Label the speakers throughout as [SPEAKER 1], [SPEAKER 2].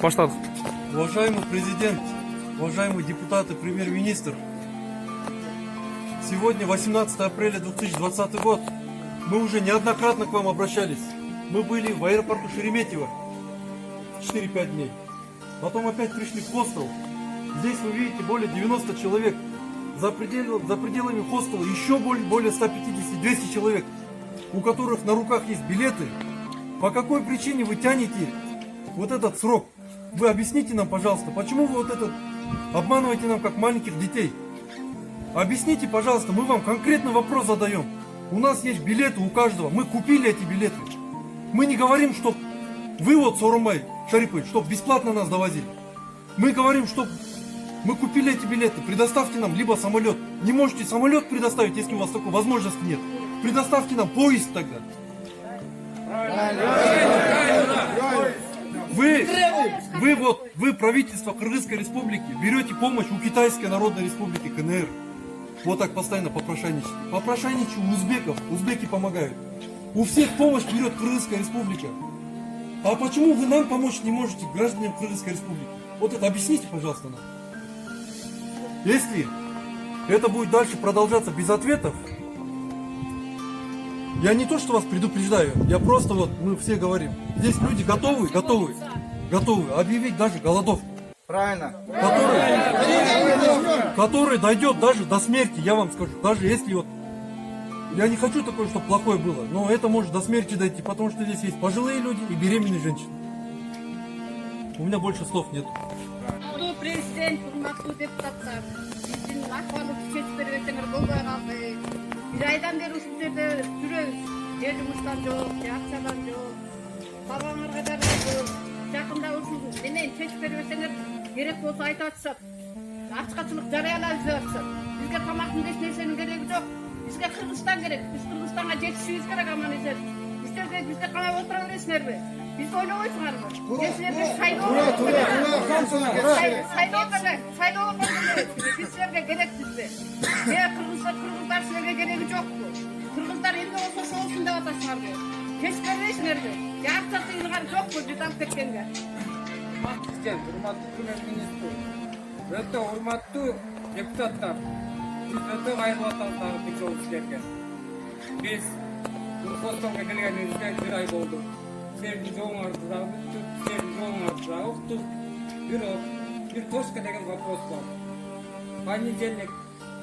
[SPEAKER 1] Баштадык.
[SPEAKER 2] Уважаемый президент, уважаемые депутаты, премьер-министр, сегодня 18 апреля 2020 год. Мы уже неоднократно к вам обращались. Мы были в аэропорту Шереметьево 4-5 дней. Потом опять пришли в хостел. Здесь вы видите более 90 человек. За пределами хостела еще более 150-200 человек, у которых на руках есть билеты. По какой причине вы тянете вот этот срок? Вы объясните нам, пожалуйста, почему вы обманываете нам как маленьких детей? Объясните, пожалуйста, мы вам конкретный вопрос задаем. У нас есть билеты у каждого, мы купили эти билеты. Мы не говорим, что вы Сооронбай Шарипович, чтобы бесплатно нас довозили. Мы говорим, что мы купили эти билеты, предоставьте нам либо самолет. Не можете самолет предоставить, если у вас такой возможности нет. Предоставьте нам поезд тогда. Вы, правительство Кыргызской республики, берете помощь у Китайской Народной Республики КНР. Вот так постоянно попрошайничаете. Попрошайничаете у узбеков, узбеки помогают. У всех помощь берет Кыргызская республика. А почему вы нам помочь не можете, гражданам Кыргызской республики? Вот это объясните, пожалуйста, нам. Если это будет дальше продолжаться без ответов, я не то, что вас предупреждаю, я просто мы все говорим. Здесь люди готовы объявить даже голодовку.
[SPEAKER 3] Правильно.
[SPEAKER 2] Который дойдет даже до смерти, я вам скажу. Даже если я не хочу такое, чтобы плохое было, но это может до смерти дойти, потому что здесь есть пожилые люди и беременные женщины. У меня больше слов нет.
[SPEAKER 4] Президент, урматтуу депутаттар, биздин акыбалды күчөтүп бербесеңер болбой калды. Бир айдан бери ушул жерде жүрөбүз. Же жумуштан жок, же акчадан жок. Бабаңарга да жакында ушул менен чечип бербесеңер керек болсо айтып атышат. Ачкачылык жарыялап жүрүп атышат. Бизге тамактын эч нерсенин кереги жок. Бизге Кыргызстан керек. Биз Кыргызстанга жетишибиз керек аман эсен. Бизде камап отура бересиңерби? Биз ойлобойсуңарбы? Силерге шайлоо биз силерге керекпизби? Кыргыздар силерге кереги жокпу? Кыргыздар эмне болсо ошол деп атасыңарбы? Чечип бербейсиңерби? Акча тыйылган жокпу биз алып кеткенге?
[SPEAKER 3] Президент, урматтуу премьер-министр, өтө урматтуу депутаттар, биз өтө кайрылып атабыз дагы бир жолу силерге. Биз хостелге келгенибизге бир ай болду. Силердин жолуңарды дагы бүттүк, силердин жолуңарды дагы уктук. Бир точка деген вопрос бар. Понедельник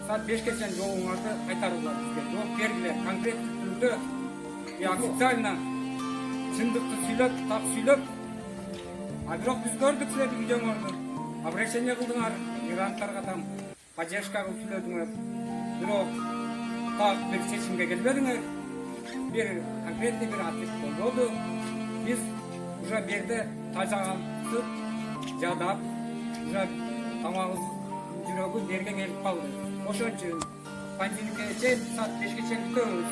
[SPEAKER 3] саат 5ке чейин жолуңарды кайтарылат бизге. Жооп бергиле, конкреттүү түрдө, официально чындыкты сүйлөп, так сүйлөп. А бирок биз көрдүк силердин видеоңорду. Обращение кылдыңар, мигранттарга там поддержка кылып сүйлөдүңөр. Бирок так бир чечимге келбедиңер. Бир конкретный бир ответ болбоду. Biz уже берде тажагансып, жадап, уже тамагыбыз жүрөгү берге келип калды. Ошон үчүн понедельникке чейин саат 5ке чейин күтөбүз.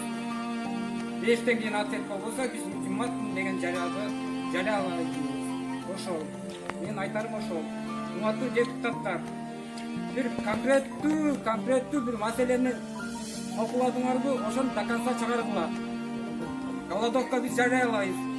[SPEAKER 3] 5тен кийин ответ болбосо биз ультиматум деген жарыялайбыз. Ошол. Мен айтарым ошол. Урматтуу депутаттар, бир конкреттүү бир маселени талкууладыңарбы, ошону до конца чыгаргыла. Голодовка биз жарыялайбыз.